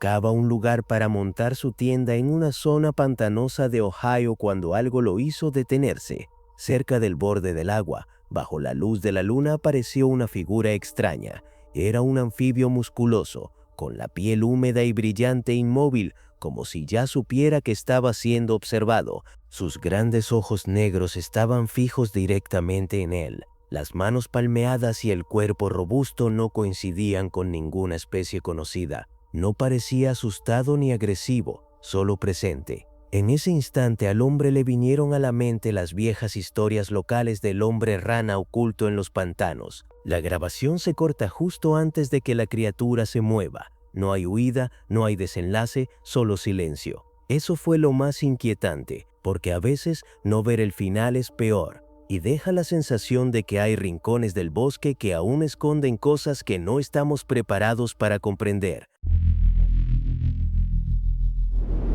buscaba un lugar para montar su tienda en una zona pantanosa de Ohio cuando algo lo hizo detenerse. Cerca del borde del agua, bajo la luz de la luna, apareció una figura extraña. Era un anfibio musculoso, con la piel húmeda y brillante e inmóvil, como si ya supiera que estaba siendo observado. Sus grandes ojos negros estaban fijos directamente en él. Las manos palmeadas y el cuerpo robusto no coincidían con ninguna especie conocida. No parecía asustado ni agresivo, solo presente. En ese instante al hombre le vinieron a la mente las viejas historias locales del hombre rana oculto en los pantanos. La grabación se corta justo antes de que la criatura se mueva. No hay huida, no hay desenlace, solo silencio. Eso fue lo más inquietante, porque a veces no ver el final es peor, y deja la sensación de que hay rincones del bosque que aún esconden cosas que no estamos preparados para comprender.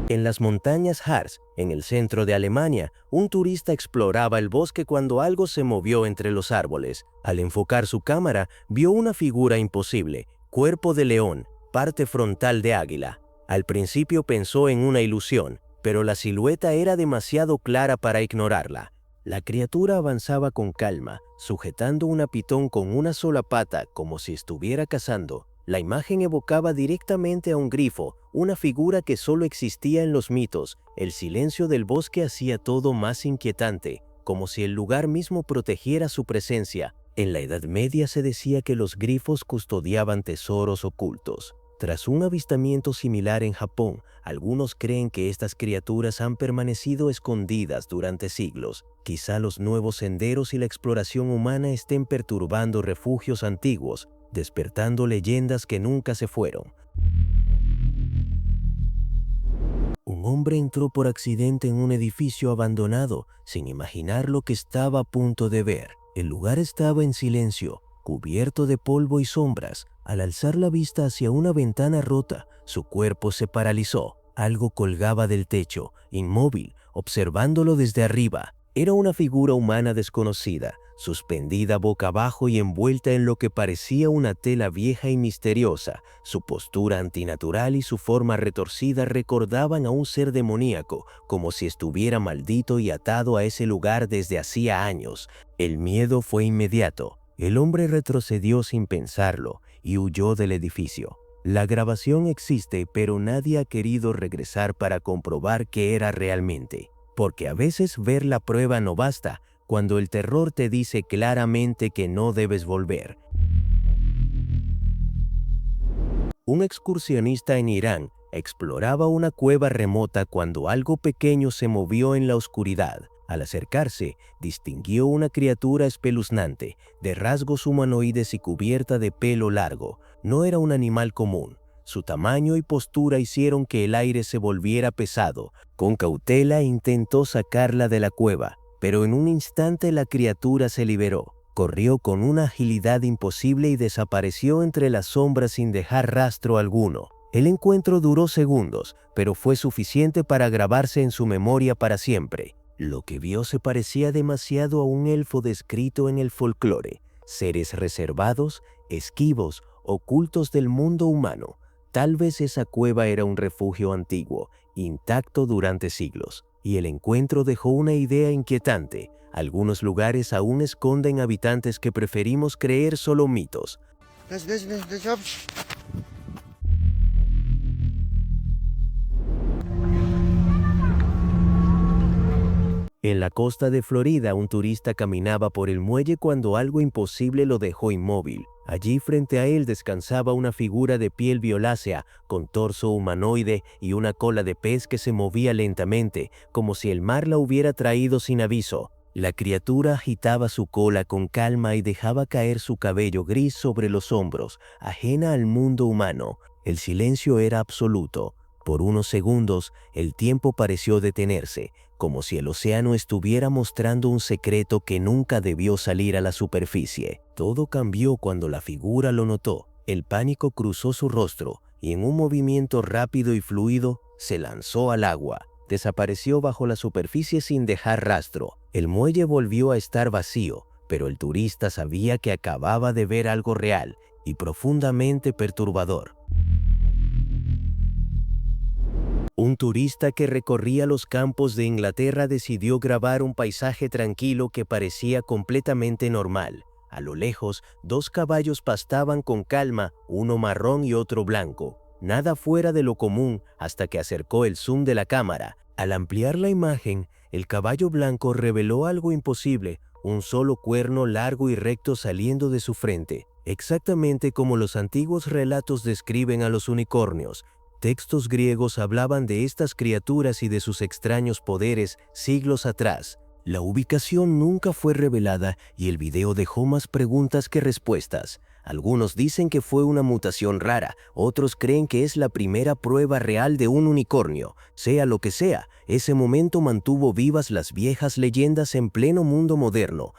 En las montañas Harz, en el centro de Alemania, un turista exploraba el bosque cuando algo se movió entre los árboles. Al enfocar su cámara, vio una figura imposible, cuerpo de león, parte frontal de águila. Al principio pensó en una ilusión, pero la silueta era demasiado clara para ignorarla. La criatura avanzaba con calma, sujetando una pitón con una sola pata, como si estuviera cazando. La imagen evocaba directamente a un grifo, una figura que solo existía en los mitos. El silencio del bosque hacía todo más inquietante, como si el lugar mismo protegiera su presencia. En la Edad Media se decía que los grifos custodiaban tesoros ocultos. Tras un avistamiento similar en Japón, algunos creen que estas criaturas han permanecido escondidas durante siglos. Quizá los nuevos senderos y la exploración humana estén perturbando refugios antiguos, despertando leyendas que nunca se fueron. Un hombre entró por accidente en un edificio abandonado, sin imaginar lo que estaba a punto de ver. El lugar estaba en silencio, cubierto de polvo y sombras. Al alzar la vista hacia una ventana rota, su cuerpo se paralizó. Algo colgaba del techo, inmóvil, observándolo desde arriba. Era una figura humana desconocida, suspendida boca abajo y envuelta en lo que parecía una tela vieja y misteriosa. Su postura antinatural y su forma retorcida recordaban a un ser demoníaco, como si estuviera maldito y atado a ese lugar desde hacía años. El miedo fue inmediato. El hombre retrocedió sin pensarlo y huyó del edificio. La grabación existe, pero nadie ha querido regresar para comprobar qué era realmente. Porque a veces ver la prueba no basta, cuando el terror te dice claramente que no debes volver. Un excursionista en Irán exploraba una cueva remota cuando algo pequeño se movió en la oscuridad. Al acercarse, distinguió una criatura espeluznante, de rasgos humanoides y cubierta de pelo largo. No era un animal común. Su tamaño y postura hicieron que el aire se volviera pesado. Con cautela intentó sacarla de la cueva, pero en un instante la criatura se liberó. Corrió con una agilidad imposible y desapareció entre las sombras sin dejar rastro alguno. El encuentro duró segundos, pero fue suficiente para grabarse en su memoria para siempre. Lo que vio se parecía demasiado a un elfo descrito en el folclore. Seres reservados, esquivos, ocultos del mundo humano. Tal vez esa cueva era un refugio antiguo, intacto durante siglos, y el encuentro dejó una idea inquietante. Algunos lugares aún esconden habitantes que preferimos creer solo mitos. En la costa de Florida, un turista caminaba por el muelle cuando algo imposible lo dejó inmóvil. Allí frente a él descansaba una figura de piel violácea, con torso humanoide y una cola de pez que se movía lentamente, como si el mar la hubiera traído sin aviso. La criatura agitaba su cola con calma y dejaba caer su cabello gris sobre los hombros, ajena al mundo humano. El silencio era absoluto. Por unos segundos, el tiempo pareció detenerse, como si el océano estuviera mostrando un secreto que nunca debió salir a la superficie. Todo cambió cuando la figura lo notó. El pánico cruzó su rostro y en un movimiento rápido y fluido se lanzó al agua. Desapareció bajo la superficie sin dejar rastro. El muelle volvió a estar vacío, pero el turista sabía que acababa de ver algo real y profundamente perturbador. Un turista que recorría los campos de Inglaterra decidió grabar un paisaje tranquilo que parecía completamente normal. A lo lejos, dos caballos pastaban con calma, uno marrón y otro blanco. Nada fuera de lo común hasta que acercó el zoom de la cámara. Al ampliar la imagen, el caballo blanco reveló algo imposible, un solo cuerno largo y recto saliendo de su frente, exactamente como los antiguos relatos describen a los unicornios. Textos griegos hablaban de estas criaturas y de sus extraños poderes siglos atrás. La ubicación nunca fue revelada y el video dejó más preguntas que respuestas. Algunos dicen que fue una mutación rara, otros creen que es la primera prueba real de un unicornio. Sea lo que sea, ese momento mantuvo vivas las viejas leyendas en pleno mundo moderno.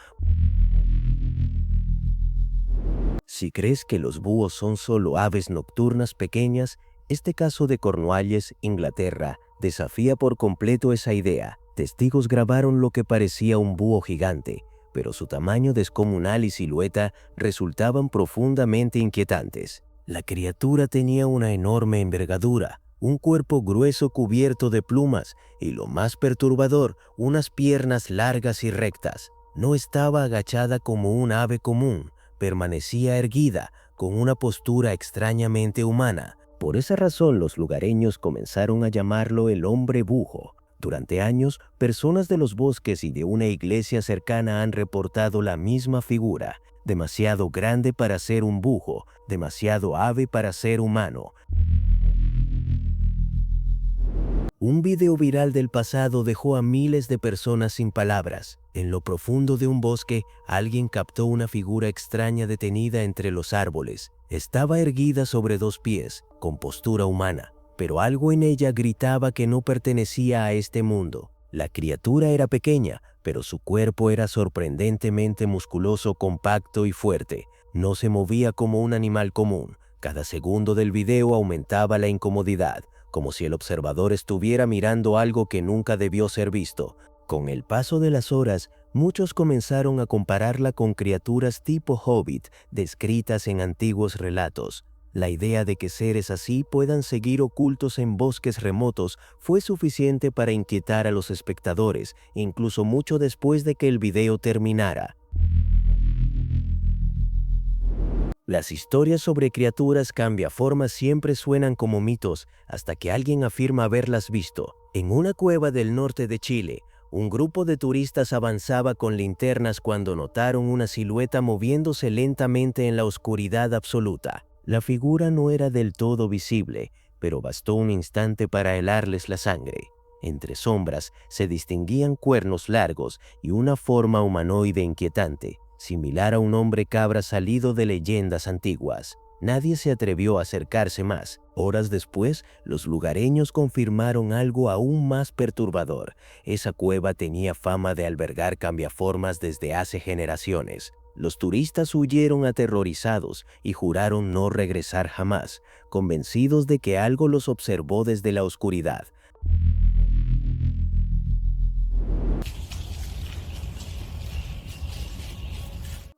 Si crees que los búhos son solo aves nocturnas pequeñas, este caso de Cornualles, Inglaterra, desafía por completo esa idea. Testigos grabaron lo que parecía un búho gigante, pero su tamaño descomunal y silueta resultaban profundamente inquietantes. La criatura tenía una enorme envergadura, un cuerpo grueso cubierto de plumas y, lo más perturbador, unas piernas largas y rectas. No estaba agachada como un ave común, permanecía erguida, con una postura extrañamente humana. Por esa razón los lugareños comenzaron a llamarlo el hombre búho. Durante años, personas de los bosques y de una iglesia cercana han reportado la misma figura, demasiado grande para ser un búho, demasiado ave para ser humano. Un video viral del pasado dejó a miles de personas sin palabras. En lo profundo de un bosque, alguien captó una figura extraña detenida entre los árboles. Estaba erguida sobre dos pies, con postura humana, pero algo en ella gritaba que no pertenecía a este mundo. La criatura era pequeña, pero su cuerpo era sorprendentemente musculoso, compacto y fuerte. No se movía como un animal común. Cada segundo del video aumentaba la incomodidad, como si el observador estuviera mirando algo que nunca debió ser visto. Con el paso de las horas, muchos comenzaron a compararla con criaturas tipo hobbit descritas en antiguos relatos. La idea de que seres así puedan seguir ocultos en bosques remotos fue suficiente para inquietar a los espectadores, incluso mucho después de que el video terminara. Las historias sobre criaturas cambiaformas siempre suenan como mitos hasta que alguien afirma haberlas visto. En una cueva del norte de Chile, un grupo de turistas avanzaba con linternas cuando notaron una silueta moviéndose lentamente en la oscuridad absoluta. La figura no era del todo visible, pero bastó un instante para helarles la sangre. Entre sombras se distinguían cuernos largos y una forma humanoide inquietante, similar a un hombre cabra salido de leyendas antiguas. Nadie se atrevió a acercarse más. Horas después, los lugareños confirmaron algo aún más perturbador. Esa cueva tenía fama de albergar cambiaformas desde hace generaciones. Los turistas huyeron aterrorizados y juraron no regresar jamás, convencidos de que algo los observó desde la oscuridad.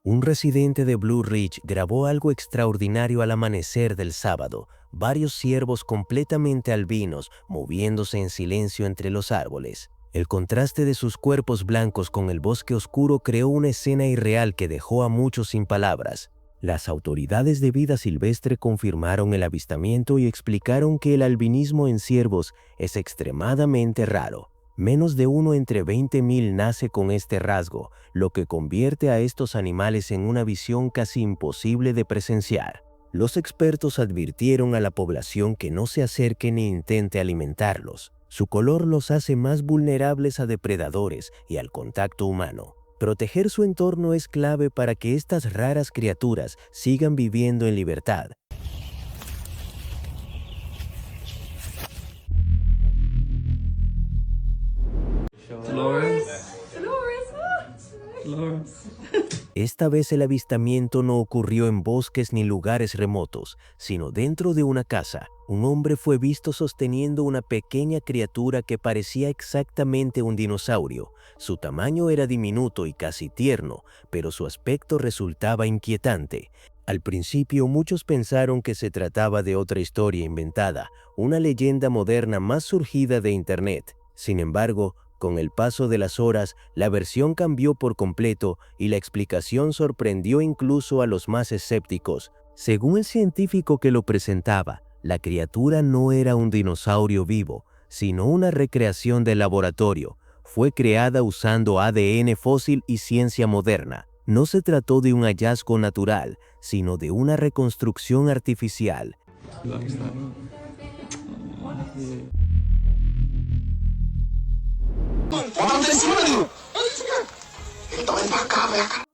Un residente de Blue Ridge grabó algo extraordinario al amanecer del sábado. Varios ciervos completamente albinos moviéndose en silencio entre los árboles. El contraste de sus cuerpos blancos con el bosque oscuro creó una escena irreal que dejó a muchos sin palabras. Las autoridades de vida silvestre confirmaron el avistamiento y explicaron que el albinismo en ciervos es extremadamente raro. Menos de uno entre 20.000 nace con este rasgo, lo que convierte a estos animales en una visión casi imposible de presenciar. Los expertos advirtieron a la población que no se acerque ni intente alimentarlos. Su color los hace más vulnerables a depredadores y al contacto humano. Proteger su entorno es clave para que estas raras criaturas sigan viviendo en libertad. Esta vez el avistamiento no ocurrió en bosques ni lugares remotos, sino dentro de una casa. Un hombre fue visto sosteniendo una pequeña criatura que parecía exactamente un dinosaurio. Su tamaño era diminuto y casi tierno, pero su aspecto resultaba inquietante. Al principio muchos pensaron que se trataba de otra historia inventada, una leyenda moderna más surgida de Internet. Sin embargo, con el paso de las horas, la versión cambió por completo y la explicación sorprendió incluso a los más escépticos. Según el científico que lo presentaba, la criatura no era un dinosaurio vivo, sino una recreación del laboratorio. Fue creada usando ADN fósil y ciencia moderna. No se trató de un hallazgo natural, sino de una reconstrucción artificial.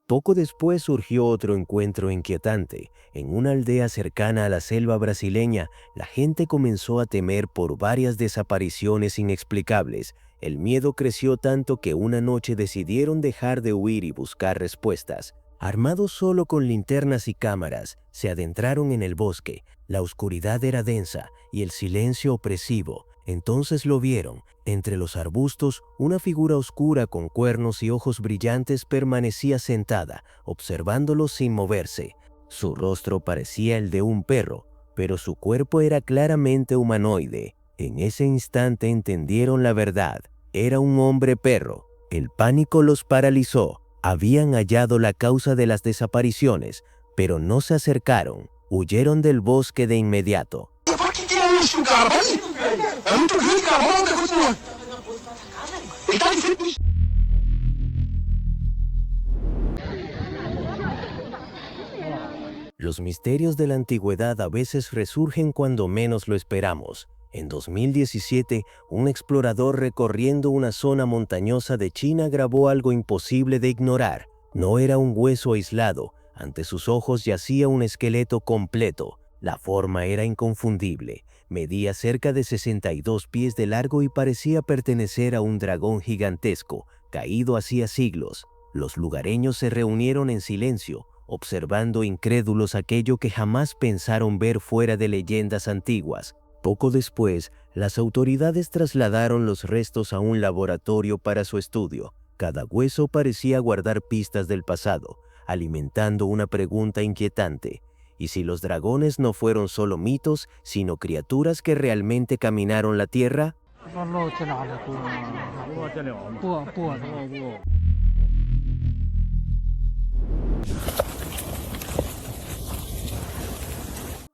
Poco después surgió otro encuentro inquietante. En una aldea cercana a la selva brasileña, la gente comenzó a temer por varias desapariciones inexplicables. El miedo creció tanto que una noche decidieron dejar de huir y buscar respuestas. Armados solo con linternas y cámaras, se adentraron en el bosque. La oscuridad era densa y el silencio opresivo. Entonces lo vieron. Entre los arbustos, una figura oscura con cuernos y ojos brillantes permanecía sentada, observándolos sin moverse. Su rostro parecía el de un perro, pero su cuerpo era claramente humanoide. En ese instante entendieron la verdad. Era un hombre perro. El pánico los paralizó. Habían hallado la causa de las desapariciones, pero no se acercaron. Huyeron del bosque de inmediato. Los misterios de la antigüedad a veces resurgen cuando menos lo esperamos. En 2017, un explorador recorriendo una zona montañosa de China grabó algo imposible de ignorar. No era un hueso aislado, ante sus ojos yacía un esqueleto completo. La forma era inconfundible, medía cerca de 62 pies de largo y parecía pertenecer a un dragón gigantesco, caído hacía siglos. Los lugareños se reunieron en silencio, observando incrédulos aquello que jamás pensaron ver fuera de leyendas antiguas. Poco después, las autoridades trasladaron los restos a un laboratorio para su estudio. Cada hueso parecía guardar pistas del pasado, alimentando una pregunta inquietante. ¿Y si los dragones no fueron solo mitos, sino criaturas que realmente caminaron la tierra?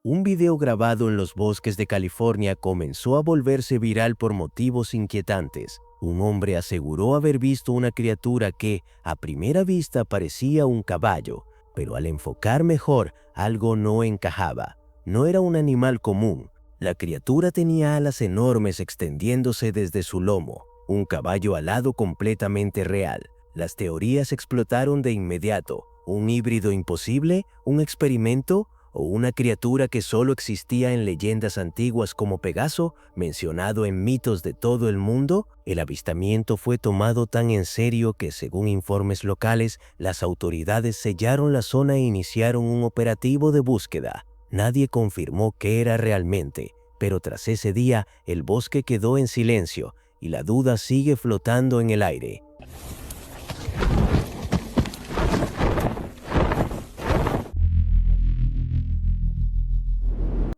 Un video grabado en los bosques de California comenzó a volverse viral por motivos inquietantes. Un hombre aseguró haber visto una criatura que, a primera vista, parecía un caballo, pero al enfocar mejor, algo no encajaba. No era un animal común. La criatura tenía alas enormes extendiéndose desde su lomo, un caballo alado completamente real. Las teorías explotaron de inmediato. ¿Un híbrido imposible? ¿Un experimento? ¿O una criatura que solo existía en leyendas antiguas como Pegaso, mencionado en mitos de todo el mundo? El avistamiento fue tomado tan en serio que, según informes locales, las autoridades sellaron la zona e iniciaron un operativo de búsqueda. Nadie confirmó qué era realmente, pero tras ese día, el bosque quedó en silencio y la duda sigue flotando en el aire.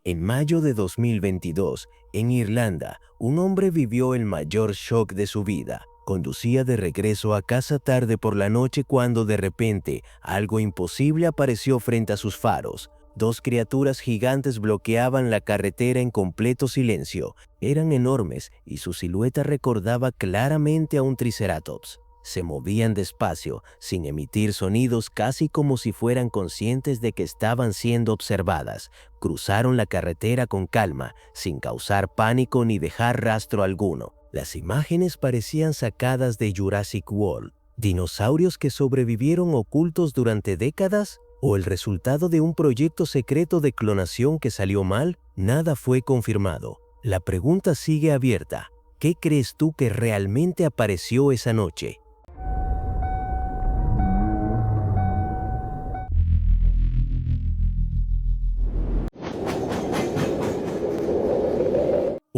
En mayo de 2022, en Irlanda, un hombre vivió el mayor shock de su vida. Conducía de regreso a casa tarde por la noche cuando de repente algo imposible apareció frente a sus faros. Dos criaturas gigantes bloqueaban la carretera en completo silencio. Eran enormes y su silueta recordaba claramente a un triceratops. Se movían despacio, sin emitir sonidos, casi como si fueran conscientes de que estaban siendo observadas. Cruzaron la carretera con calma, sin causar pánico ni dejar rastro alguno. Las imágenes parecían sacadas de Jurassic World. ¿Dinosaurios que sobrevivieron ocultos durante décadas? ¿O el resultado de un proyecto secreto de clonación que salió mal? Nada fue confirmado. La pregunta sigue abierta. ¿Qué crees tú que realmente apareció esa noche?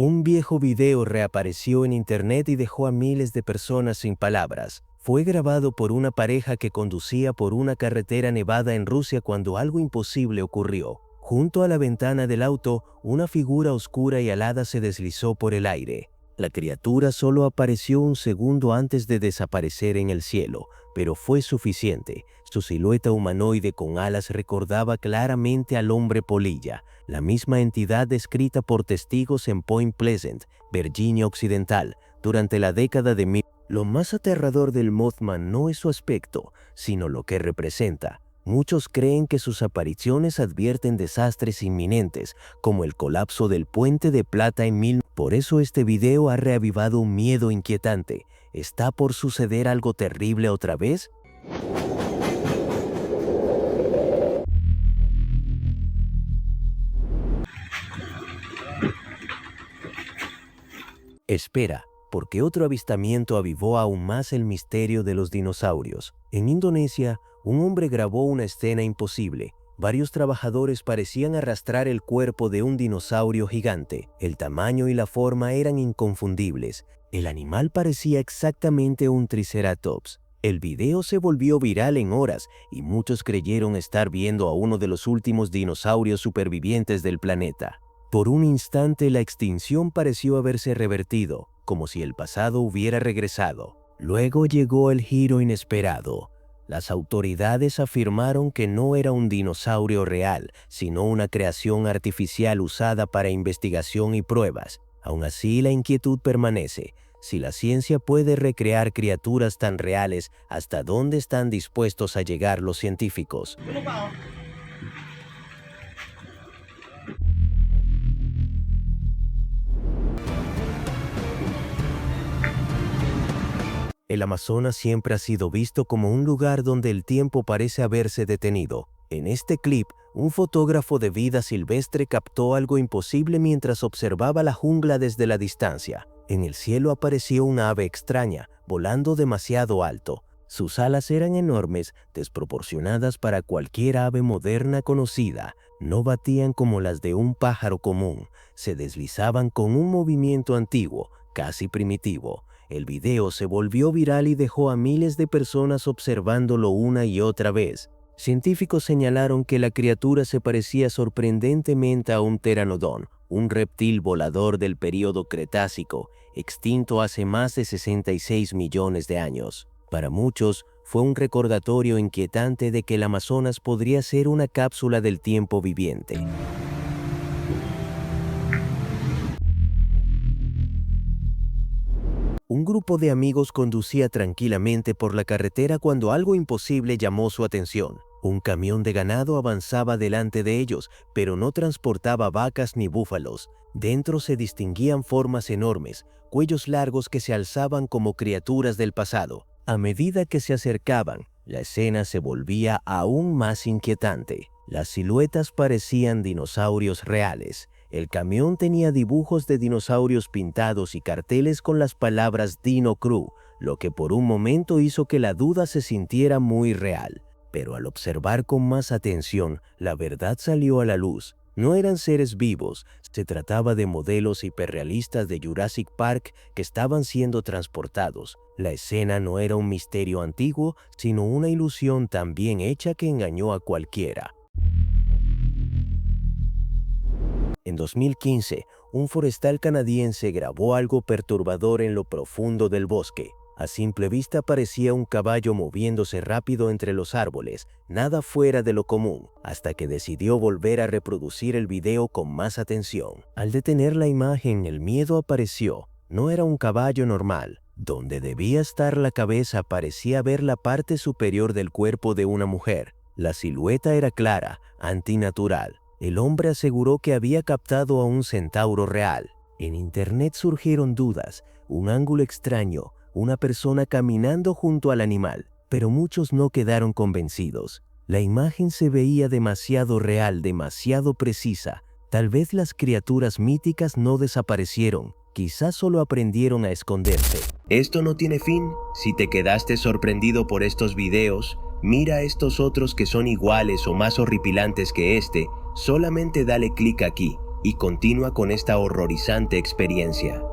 Un viejo video reapareció en internet y dejó a miles de personas sin palabras. Fue grabado por una pareja que conducía por una carretera nevada en Rusia cuando algo imposible ocurrió. Junto a la ventana del auto, una figura oscura y alada se deslizó por el aire. La criatura solo apareció un segundo antes de desaparecer en el cielo, pero fue suficiente. Su silueta humanoide con alas recordaba claramente al hombre polilla, la misma entidad descrita por testigos en Point Pleasant, Virginia Occidental, durante la década de 1000. Lo más aterrador del Mothman no es su aspecto, sino lo que representa. Muchos creen que sus apariciones advierten desastres inminentes, como el colapso del Puente de Plata en 1000. Por eso este video ha reavivado un miedo inquietante. ¿Está por suceder algo terrible otra vez? Espera, porque otro avistamiento avivó aún más el misterio de los dinosaurios. En Indonesia, un hombre grabó una escena imposible. Varios trabajadores parecían arrastrar el cuerpo de un dinosaurio gigante. El tamaño y la forma eran inconfundibles. El animal parecía exactamente un triceratops. El video se volvió viral en horas y muchos creyeron estar viendo a uno de los últimos dinosaurios supervivientes del planeta. Por un instante la extinción pareció haberse revertido, como si el pasado hubiera regresado. Luego llegó el giro inesperado. Las autoridades afirmaron que no era un dinosaurio real, sino una creación artificial usada para investigación y pruebas. Aún así, la inquietud permanece. Si la ciencia puede recrear criaturas tan reales, ¿hasta dónde están dispuestos a llegar los científicos? El Amazonas siempre ha sido visto como un lugar donde el tiempo parece haberse detenido. En este clip, un fotógrafo de vida silvestre captó algo imposible mientras observaba la jungla desde la distancia. En el cielo apareció una ave extraña, volando demasiado alto. Sus alas eran enormes, desproporcionadas para cualquier ave moderna conocida. No batían como las de un pájaro común, se deslizaban con un movimiento antiguo, casi primitivo. El video se volvió viral y dejó a miles de personas observándolo una y otra vez. Científicos señalaron que la criatura se parecía sorprendentemente a un pteranodón, un reptil volador del período Cretácico, extinto hace más de 66 millones de años. Para muchos, fue un recordatorio inquietante de que el Amazonas podría ser una cápsula del tiempo viviente. Un grupo de amigos conducía tranquilamente por la carretera cuando algo imposible llamó su atención. Un camión de ganado avanzaba delante de ellos, pero no transportaba vacas ni búfalos. Dentro se distinguían formas enormes, cuellos largos que se alzaban como criaturas del pasado. A medida que se acercaban, la escena se volvía aún más inquietante. Las siluetas parecían dinosaurios reales. El camión tenía dibujos de dinosaurios pintados y carteles con las palabras Dino Crew, lo que por un momento hizo que la duda se sintiera muy real. Pero al observar con más atención, la verdad salió a la luz. No eran seres vivos, se trataba de modelos hiperrealistas de Jurassic Park que estaban siendo transportados. La escena no era un misterio antiguo, sino una ilusión tan bien hecha que engañó a cualquiera. En 2015, un forestal canadiense grabó algo perturbador en lo profundo del bosque. A simple vista parecía un caballo moviéndose rápido entre los árboles, nada fuera de lo común, hasta que decidió volver a reproducir el video con más atención. Al detener la imagen, el miedo apareció. No era un caballo normal. Donde debía estar la cabeza parecía ver la parte superior del cuerpo de una mujer. La silueta era clara, antinatural. El hombre aseguró que había captado a un centauro real. En internet surgieron dudas, un ángulo extraño, una persona caminando junto al animal, pero muchos no quedaron convencidos. La imagen se veía demasiado real, demasiado precisa. Tal vez las criaturas míticas no desaparecieron, quizás solo aprendieron a esconderse. Esto no tiene fin. Si te quedaste sorprendido por estos videos, mira estos otros que son iguales o más horripilantes que este. Solamente dale clic aquí y continúa con esta horrorizante experiencia.